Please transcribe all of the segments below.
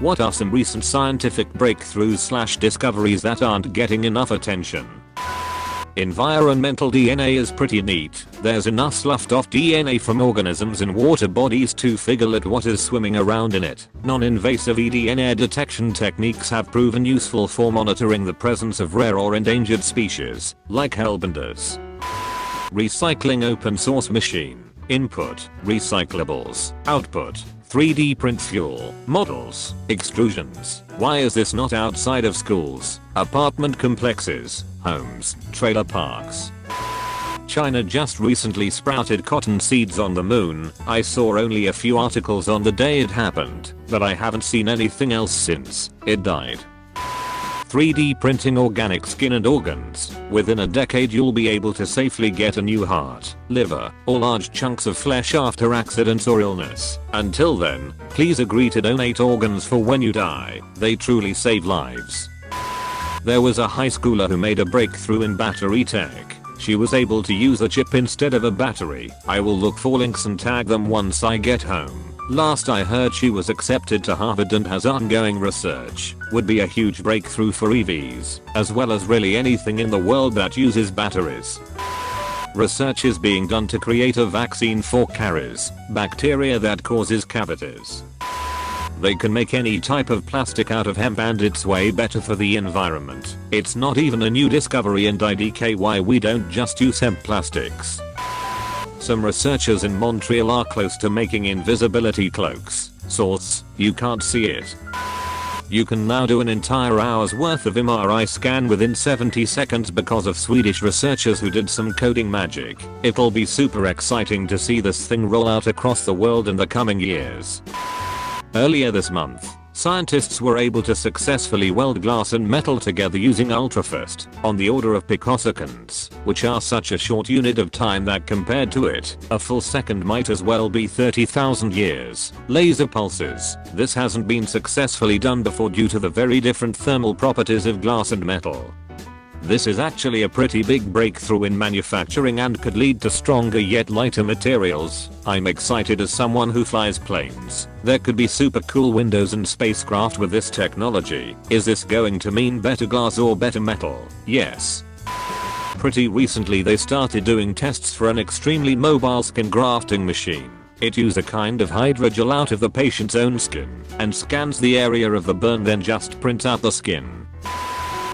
What are some recent scientific breakthroughs / discoveries that aren't getting enough attention? Environmental DNA is pretty neat. There's enough sloughed off DNA from organisms in water bodies to figure out what is swimming around in it. Non-invasive eDNA detection techniques have proven useful for monitoring the presence of rare or endangered species, like hellbenders. Recycling open source machine. Input, recyclables. Output, 3D print fuel, models, extrusions. Why is this not outside of schools, apartment complexes, homes, trailer parks? China just recently sprouted cotton seeds on the moon. I saw only a few articles on the day it happened, but I haven't seen anything else since it died. 3D printing organic skin and organs. Within a decade you'll be able to safely get a new heart, liver, or large chunks of flesh after accidents or illness. Until then, please agree to donate organs for when you die. They truly save lives. There was a high schooler who made a breakthrough in battery tech. She was able to use a chip instead of a battery. I will look for links and tag them once I get home. Last I heard she was accepted to Harvard and has ongoing research. Would be a huge breakthrough for EVs, as well as really anything in the world that uses batteries. Research is being done to create a vaccine for caries, bacteria that causes cavities. They can make any type of plastic out of hemp and it's way better for the environment. It's not even a new discovery and IDK why we don't just use hemp plastics. Some researchers in Montreal are close to making invisibility cloaks. Source, you can't see it. You can now do an entire hour's worth of MRI scan within 70 seconds because of Swedish researchers who did some coding magic. It'll be super exciting to see this thing roll out across the world in the coming years. Earlier this month, scientists were able to successfully weld glass and metal together using ultrafast, on the order of picoseconds, which are such a short unit of time that compared to it, a full second might as well be 30,000 years. Laser pulses. This hasn't been successfully done before due to the very different thermal properties of glass and metal. This is actually a pretty big breakthrough in manufacturing and could lead to stronger yet lighter materials. I'm excited as someone who flies planes. There could be super cool windows and spacecraft with this technology. Is this going to mean better glass or better metal? Yes. Pretty recently they started doing tests for an extremely mobile skin grafting machine. It uses a kind of hydrogel out of the patient's own skin and scans the area of the burn, then just prints out the skin.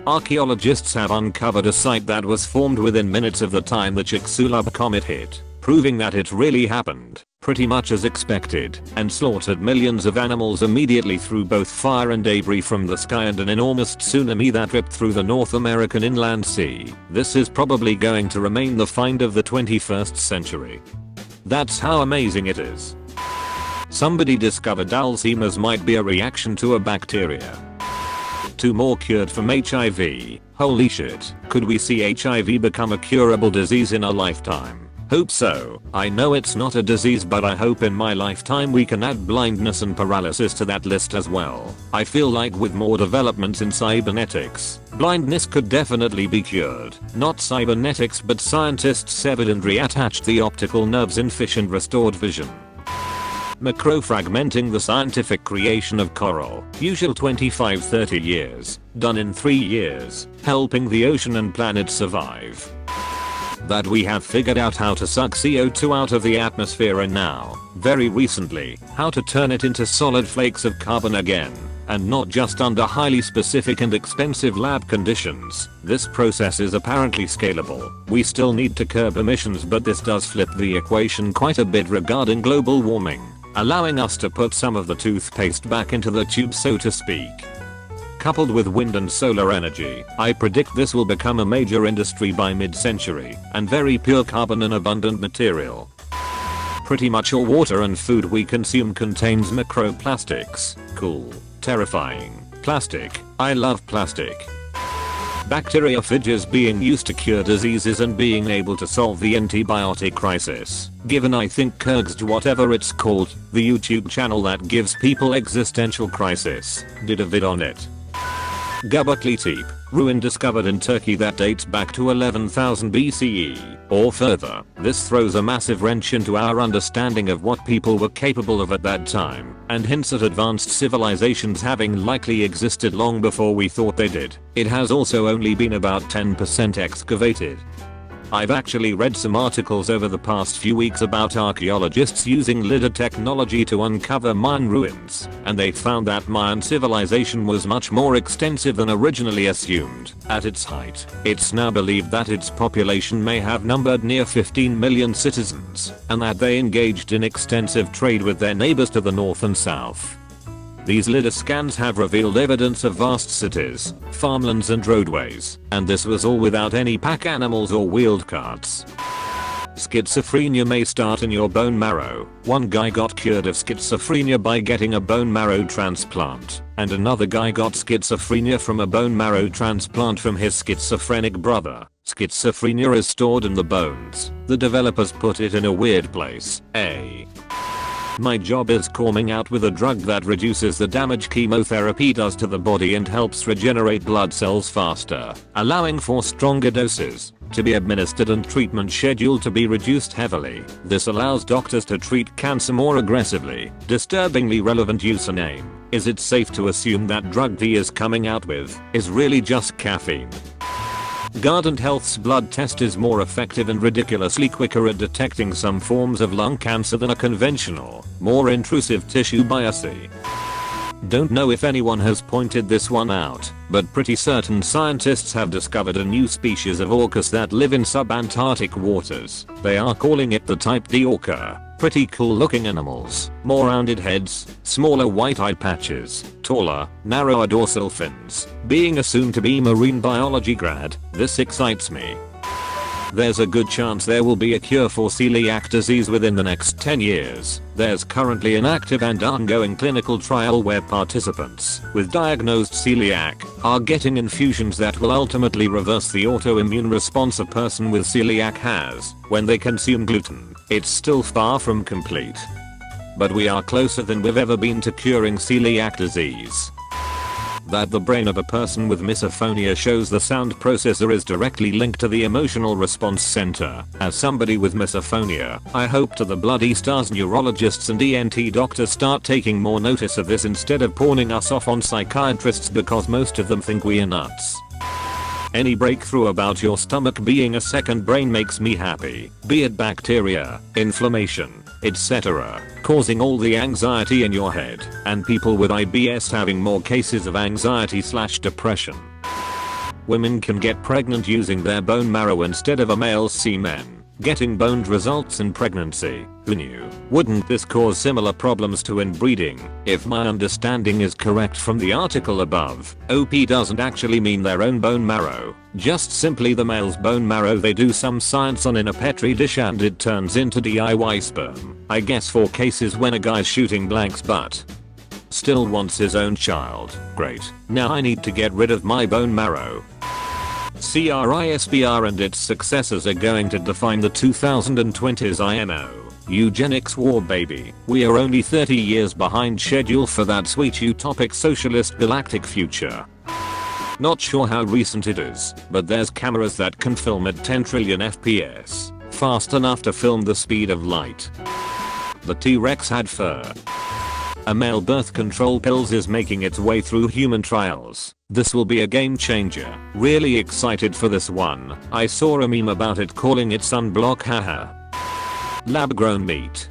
Archaeologists have uncovered a site that was formed within minutes of the time the Chicxulub comet hit, proving that it really happened, pretty much as expected, and slaughtered millions of animals immediately through both fire and debris from the sky and an enormous tsunami that ripped through the North American inland sea. This is probably going to remain the find of the 21st century. That's how amazing it is. Somebody discovered Alzheimer's might be a reaction to a bacteria. 2 more cured from HIV. Holy shit. Could we see HIV become a curable disease in a lifetime? Hope so. I know it's not a disease, but I hope in my lifetime we can add blindness and paralysis to that list as well. I feel like with more developments in cybernetics, blindness could definitely be cured. Not cybernetics, but scientists severed and reattached the optical nerves in fish and restored vision. Macrofragmenting the scientific creation of coral. Usual 25-30 years. Done in 3 years. Helping the ocean and planet survive. That we have figured out how to suck CO2 out of the atmosphere and now, very recently, how to turn it into solid flakes of carbon again. And not just under highly specific and expensive lab conditions. This process is apparently scalable. We still need to curb emissions, but this does flip the equation quite a bit regarding global warming, allowing us to put some of the toothpaste back into the tube, so to speak. Coupled with wind and solar energy, I predict this will become a major industry by mid-century, and very pure carbon and abundant material. Pretty much all water and food we consume contains microplastics. Cool. Terrifying. Plastic. I love plastic. Bacteriophages being used to cure diseases and being able to solve the antibiotic crisis. Given I think Kurg's whatever it's called, the YouTube channel that gives people existential crisis, did a vid on it. Göbekli Tepe, ruin discovered in Turkey that dates back to 11,000 BCE or further. This throws a massive wrench into our understanding of what people were capable of at that time, and hints at advanced civilizations having likely existed long before we thought they did. It has also only been about 10% excavated. I've actually read some articles over the past few weeks about archaeologists using LiDAR technology to uncover Mayan ruins, and they found that Mayan civilization was much more extensive than originally assumed. At its height, it's now believed that its population may have numbered near 15 million citizens, and that they engaged in extensive trade with their neighbors to the north and south. These LiDAR scans have revealed evidence of vast cities, farmlands and roadways, and this was all without any pack animals or wheeled carts. Schizophrenia may start in your bone marrow. One guy got cured of schizophrenia by getting a bone marrow transplant, and another guy got schizophrenia from a bone marrow transplant from his schizophrenic brother. Schizophrenia is stored in the bones. The developers put it in a weird place. My job is coming out with a drug that reduces the damage chemotherapy does to the body and helps regenerate blood cells faster, allowing for stronger doses to be administered and treatment schedule to be reduced heavily. This allows doctors to treat cancer more aggressively. Disturbingly relevant username. Is it safe to assume that drug D is coming out with is really just caffeine? Guardant Health's blood test is more effective and ridiculously quicker at detecting some forms of lung cancer than a conventional, more intrusive tissue biopsy. Don't know if anyone has pointed this one out, but pretty certain scientists have discovered a new species of orcas that live in subantarctic waters. They are calling it the type D orca. Pretty cool looking animals, more rounded heads, smaller white-eyed patches, taller, narrower dorsal fins. Being a soon-to-be marine biology grad, this excites me. There's a good chance there will be a cure for celiac disease within the next 10 years. There's currently an active and ongoing clinical trial where participants with diagnosed celiac are getting infusions that will ultimately reverse the autoimmune response a person with celiac has when they consume gluten. It's still far from complete, but we are closer than we've ever been to curing celiac disease. That the brain of a person with misophonia shows the sound processor is directly linked to the emotional response center. As somebody with misophonia, I hope to the bloody stars neurologists and ENT doctors start taking more notice of this instead of pawning us off on psychiatrists because most of them think we are nuts. Any breakthrough about your stomach being a second brain makes me happy, be it bacteria, inflammation, etc., causing all the anxiety in your head, and people with IBS having more cases of anxiety/depression. Women can get pregnant using their bone marrow instead of a male's semen. Getting boned results in pregnancy. Who knew? Wouldn't this cause similar problems to inbreeding? If my understanding is correct from the article above, OP doesn't actually mean their own bone marrow, just simply the male's bone marrow they do some science on in a petri dish and it turns into DIY sperm. I guess for cases when a guy's shooting blanks but still wants his own child. Great. Now I need to get rid of my bone marrow. CRISPR and its successors are going to define the 2020s IMO. Eugenics war baby. We are only 30 years behind schedule for that sweet utopic socialist galactic future. Not sure how recent it is, but there's cameras that can film at 10 trillion FPS. Fast enough to film the speed of light. The T-Rex had fur. A male birth control pills is making its way through human trials. This will be a game changer. Really excited for this one. I saw a meme about it calling it sunblock haha. Lab grown meat.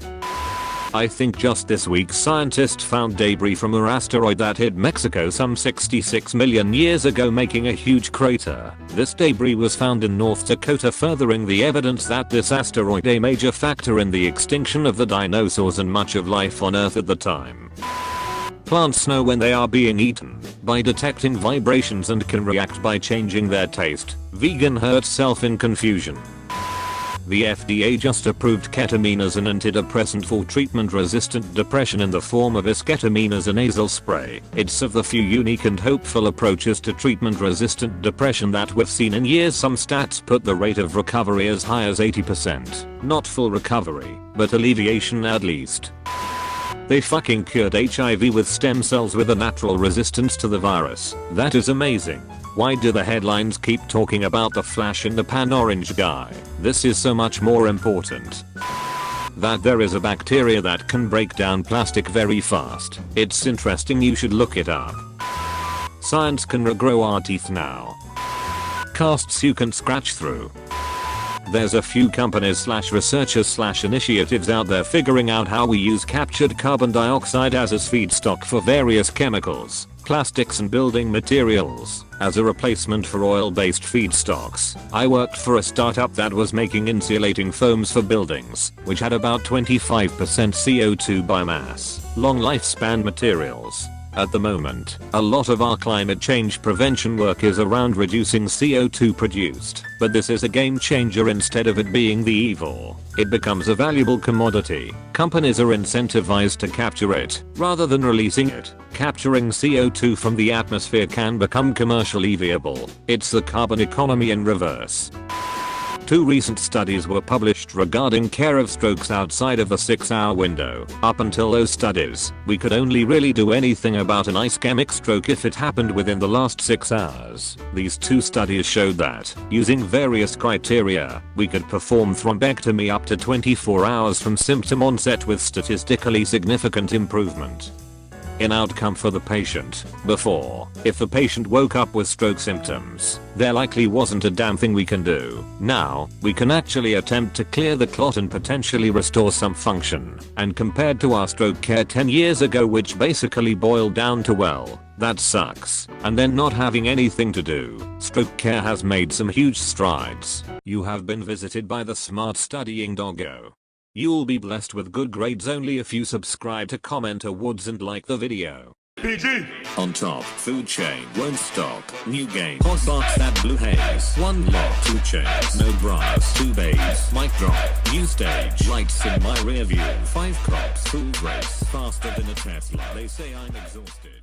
I think just this week scientists found debris from an asteroid that hit Mexico some 66 million years ago, making a huge crater. This debris was found in North Dakota, furthering the evidence that this asteroid a major factor in the extinction of the dinosaurs and much of life on Earth at the time. Plants know when they are being eaten by detecting vibrations and can react by changing their taste. Vegan hurt self in confusion. The FDA just approved ketamine as an antidepressant for treatment-resistant depression in the form of esketamine as a nasal spray. It's of the few unique and hopeful approaches to treatment-resistant depression that we've seen in years. Some stats put the rate of recovery as high as 80%. Not full recovery, but alleviation at least. They fucking cured HIV with stem cells with a natural resistance to the virus. That is amazing. Why do the headlines keep talking about the flash in the pan orange guy? This is so much more important. That there is a bacteria that can break down plastic very fast. It's interesting, you should look it up. Science can regrow our teeth now. Casts you can scratch through. There's a few companies / researchers / initiatives out there figuring out how we use captured carbon dioxide as feedstock for various chemicals, plastics and building materials, as a replacement for oil-based feedstocks. I worked for a startup that was making insulating foams for buildings, which had about 25% CO2 biomass, long lifespan materials. At the moment, a lot of our climate change prevention work is around reducing CO2 produced, but this is a game changer. Instead of it being the evil, it becomes a valuable commodity. Companies are incentivized to capture it, rather than releasing it. Capturing CO2 from the atmosphere can become commercially viable. It's the carbon economy in reverse. 2 recent studies were published regarding care of strokes outside of a 6-hour window. Up until those studies, we could only really do anything about an ischemic stroke if it happened within the last 6 hours. These 2 studies showed that, using various criteria, we could perform thrombectomy up to 24 hours from symptom onset with statistically significant improvement in outcome for the patient. Before, if the patient woke up with stroke symptoms, there likely wasn't a damn thing we can do. Now, we can actually attempt to clear the clot and potentially restore some function. And compared to our stroke care 10 years ago, which basically boiled down to, well, that sucks, and then not having anything to do, stroke care has made some huge strides. You have been visited by the smart studying doggo. You'll be blessed with good grades only if you subscribe to Comment Awards and like the video. PG! On top, food chain won't stop. New game, hot box that blue haze. 1 lock, 2 chains, no bras, 2 babes, mic drop, new stage, lights in my rear view, 5 cops, full race, faster than a Tesla. They say I'm exhausted.